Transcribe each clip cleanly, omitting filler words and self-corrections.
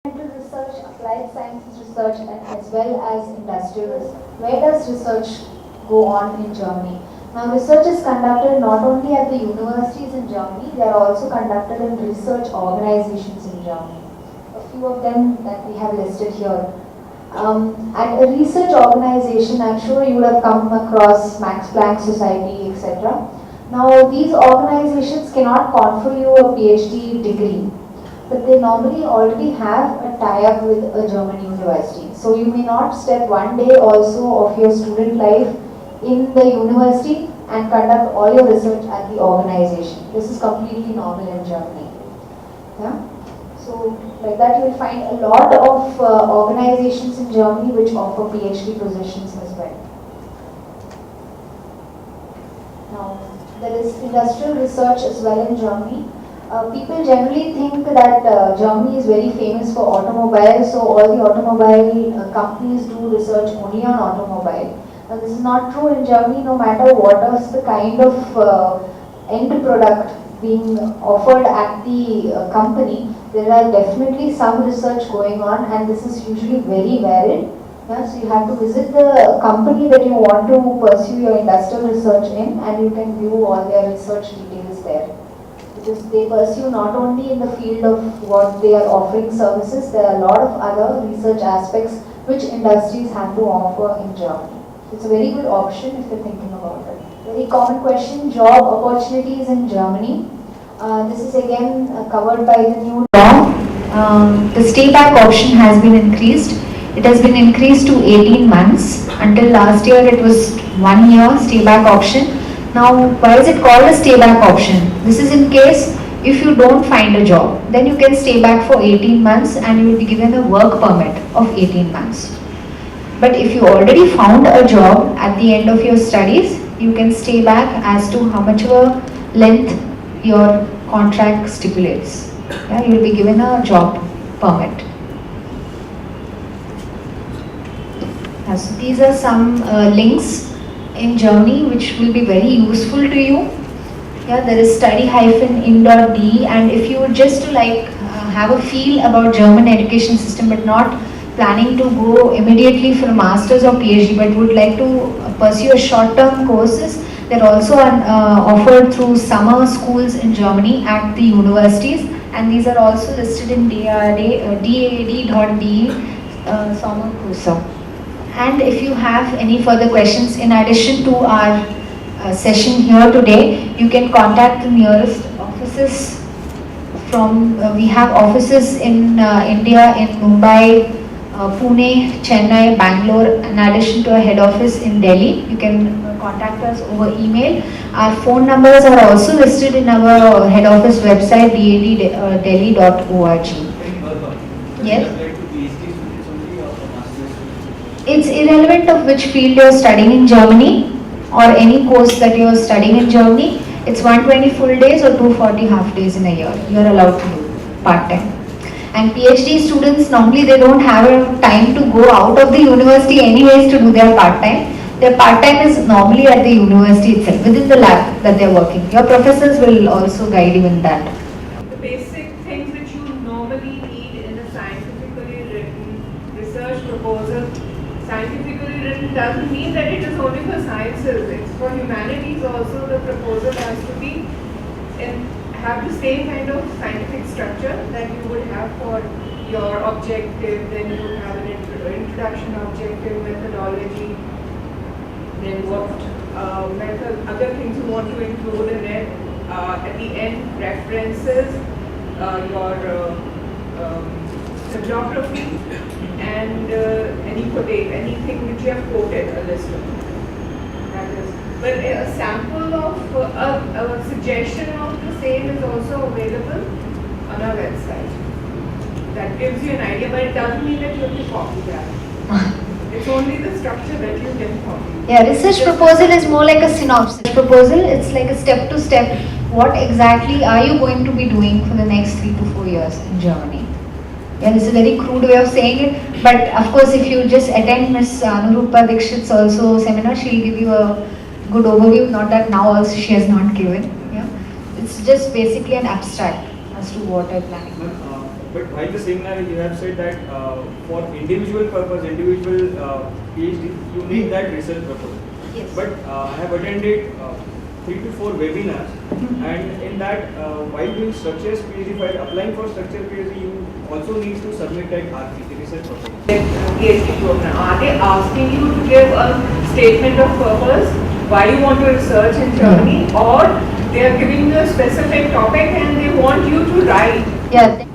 Fundamental research, applied sciences research, and as well as industrial research. Where does research go on in Germany? Now, research is conducted not only at the universities in Germany, they are also conducted in research organizations in Germany. A few of them that we have listed here. At a research organization, I'm sure you would have come across Max Planck Society, etc. Now, these organizations cannot confer you a PhD degree, but they normally already have a tie-up with a German university. So you may not step one day also of your student life in the university and conduct all your research at the organization. This is completely normal in Germany. Yeah? So like that you will find a lot of organizations in Germany which offer PhD positions as well. Now, there is industrial research as well in Germany. People generally think that Germany is very famous for automobiles, so all the automobile companies do research only on automobile. Now, this is not true in Germany. No matter what is the kind of end product being offered at the company, there are definitely some research going on, and this is usually very varied. Yeah, so you have to visit the company that you want to pursue your industrial research in, and you can view all their research details there. Because they pursue not only in the field of what they are offering services, there are a lot of other research aspects which industries have to offer in Germany. It's a very good option if you're thinking about it. Very common question, job opportunities in Germany. This is again covered by the new law. The stay back option has been increased. It has been increased to 18 months. Until last year it was 1 year stay back option. Now, why is it called a stay back option? This is in case if you don't find a job, then you can stay back for 18 months and you will be given a work permit of 18 months. But if you already found a job at the end of your studies, you can stay back as to how much of a length your contract stipulates. Yeah, you will be given a job permit. So these are some links in Germany which will be very useful to you. Yeah, there is study-in.de, and if you would just to have a feel about German education system but not planning to go immediately for a master's or PhD but would like to pursue a short-term courses, they're also offered through summer schools in Germany at the universities, and these are also listed in DAAD.de, Sommerkurse. And if you have any further questions in addition to our session here today, you can contact the nearest offices from, we have offices in India, in Mumbai, Pune, Chennai, Bangalore, in addition to a head office in Delhi. You can contact us over email. Our phone numbers are also listed in our head office website, daaddelhi.org. Yes? It's irrelevant of which field you're studying in Germany or any course that you're studying in Germany. It's 120 full days or 240 half days in a year. You're allowed to do part-time. And PhD students, normally they don't have a time to go out of the university anyways to do their part-time. Their part-time is normally at the university itself, within the lab that they're working. Your professors will also guide you in that. The basic things which you normally need in a scientifically written research proposal. Scientifically written doesn't mean that it is only for sciences. It's for humanities also. The proposal has to be have the same kind of scientific structure that you would have for your objective. Then you would have an introduction objective, methodology, then what other things you want to include in it. At the end, references, your bibliography, and anything which you have quoted, a list of that is. But a sample of a suggestion of the same is also available on our website. That gives you an idea, but it doesn't mean that you have to copy that. It's only the structure that you can copy. Yeah, research proposal is more like a synopsis. Proposal, it's like a step-to-step. What exactly are you going to be doing for the next 3 to 4 years in Germany? Yeah, this is a very crude way of saying it, but of course if you just attend Ms. Anurupa Dikshit's also seminar, she'll give you a good overview, not that now also she has not given. Yeah, it's just basically an abstract as to what I'm planning. But while the seminar you have said that for individual purpose, individual PhD, you need that research proposal. Yes. But I have attended 3 to 4 webinars, and in that, while doing structures PhD, while applying for structure PhD, you also need to submit that RP, the research proposal. PhD program. Are they asking you to give a statement of purpose why you want to research in Germany, or they are giving you a specific topic and they want you to write? Yeah.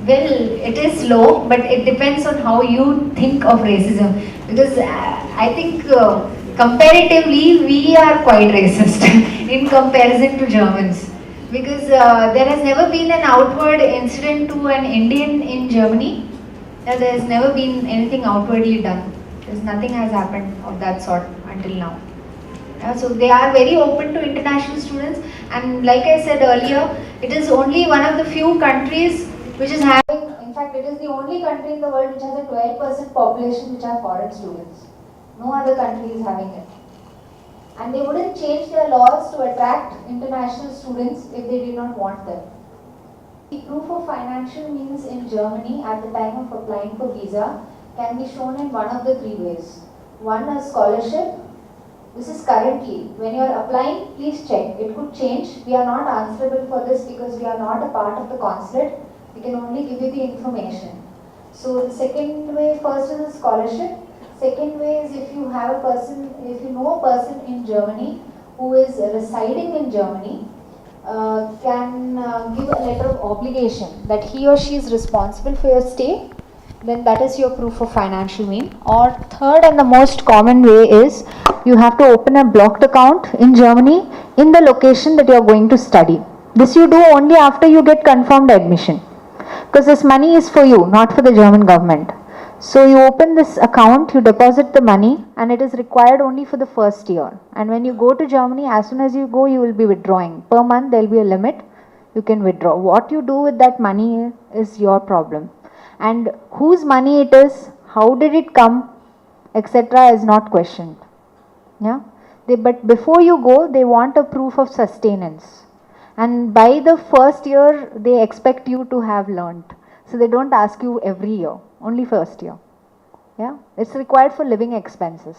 Well, it is low, but it depends on how you think of racism. Because I think comparatively we are quite racist in comparison to Germans. Because there has never been an outward incident to an Indian in Germany. There has never been anything outwardly done. There's nothing has happened of that sort until now. So they are very open to international students, and like I said earlier, it is only one of the few countries which is having, in fact it is the only country in the world which has a 12% population which are foreign students. No other country is having it. And they wouldn't change their laws to attract international students if they did not want them. The proof of financial means in Germany at the time of applying for visa can be shown in one of the 3 ways. One, a scholarship. This is currently, when you are applying, please check. It could change. We are not answerable for this because we are not a part of the consulate. We can only give you the information. So the second way, first is a scholarship. Second way is if you have a person, if you know a person in Germany who is residing in Germany, can give a letter of obligation that he or she is responsible for your stay, then that is your proof of financial mean. Or third and the most common way is you have to open a blocked account in Germany in the location that you are going to study. This you do only after you get confirmed admission, because this money is for you, not for the German government. So you open this account, you deposit the money, and it is required only for the first year. And when you go to Germany, as soon as you go, you will be withdrawing. Per month there will be a limit, you can withdraw. What you do with that money is your problem. And whose money it is, how did it come, etc. is not questioned. Yeah? But before you go, they want a proof of sustenance. And by the first year, they expect you to have learnt. So they don't ask you every year, only first year. Yeah, it's required for living expenses.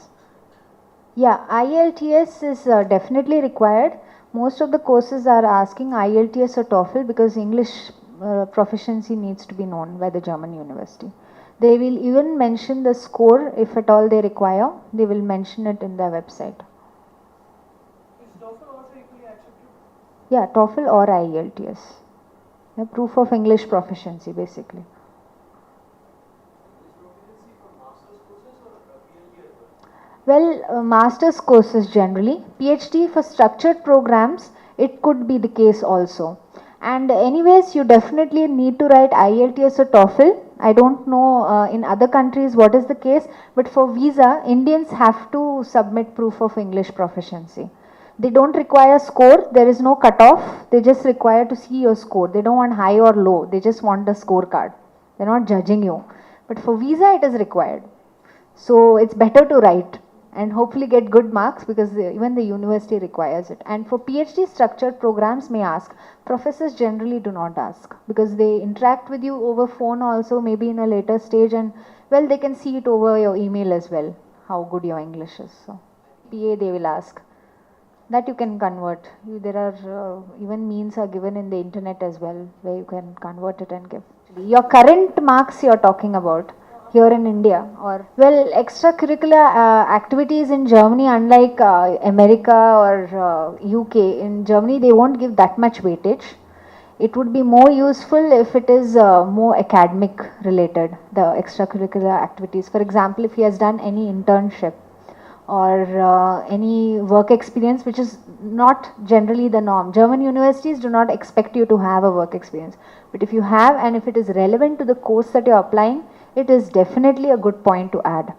Yeah, IELTS is definitely required. Most of the courses are asking IELTS or TOEFL because English proficiency needs to be known by the German university. They will even mention the score if at all they require. They will mention it in their website. Is TOEFL also equally accepted? Yeah, TOEFL or IELTS. Yeah, proof of English proficiency basically. Well, master's courses generally. PhD for structured programs, it could be the case also. And anyways, you definitely need to write IELTS or TOEFL. I don't know in other countries what is the case, but for visa, Indians have to submit proof of English proficiency. They don't require score, there is no cutoff, they just require to see your score. They don't want high or low, they just want the scorecard. They're not judging you. But for visa, it is required. So it's better to write and hopefully get good marks because even the university requires it. And for PhD structured programs may ask, professors generally do not ask because they interact with you over phone also, maybe in a later stage, and well, they can see it over your email as well, how good your English is. So PA they will ask. That you can convert. There are even means are given in the internet as well where you can convert it and give. Your current marks you are talking about here in India, or well, extracurricular activities in Germany, unlike America or UK, in Germany they won't give that much weightage. It would be more useful if it is more academic related, the extracurricular activities. For example, if he has done any internship or any work experience, which is not generally the norm. German universities do not expect you to have a work experience. But if you have, and if it is relevant to the course that you are applying, it is definitely a good point to add.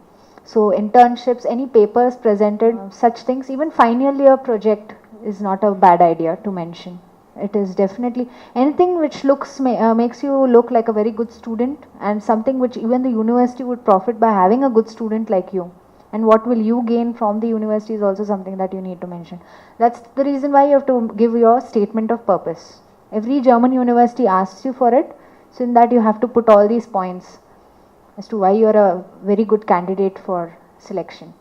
So internships, any papers presented, such things, even final year project is not a bad idea to mention. It is definitely anything which looks makes you look like a very good student, and something which even the university would profit by having a good student like you. And what will you gain from the university is also something that you need to mention. That's the reason why you have to give your statement of purpose. Every German university asks you for it. So in that you have to put all these points as to why you are a very good candidate for selection.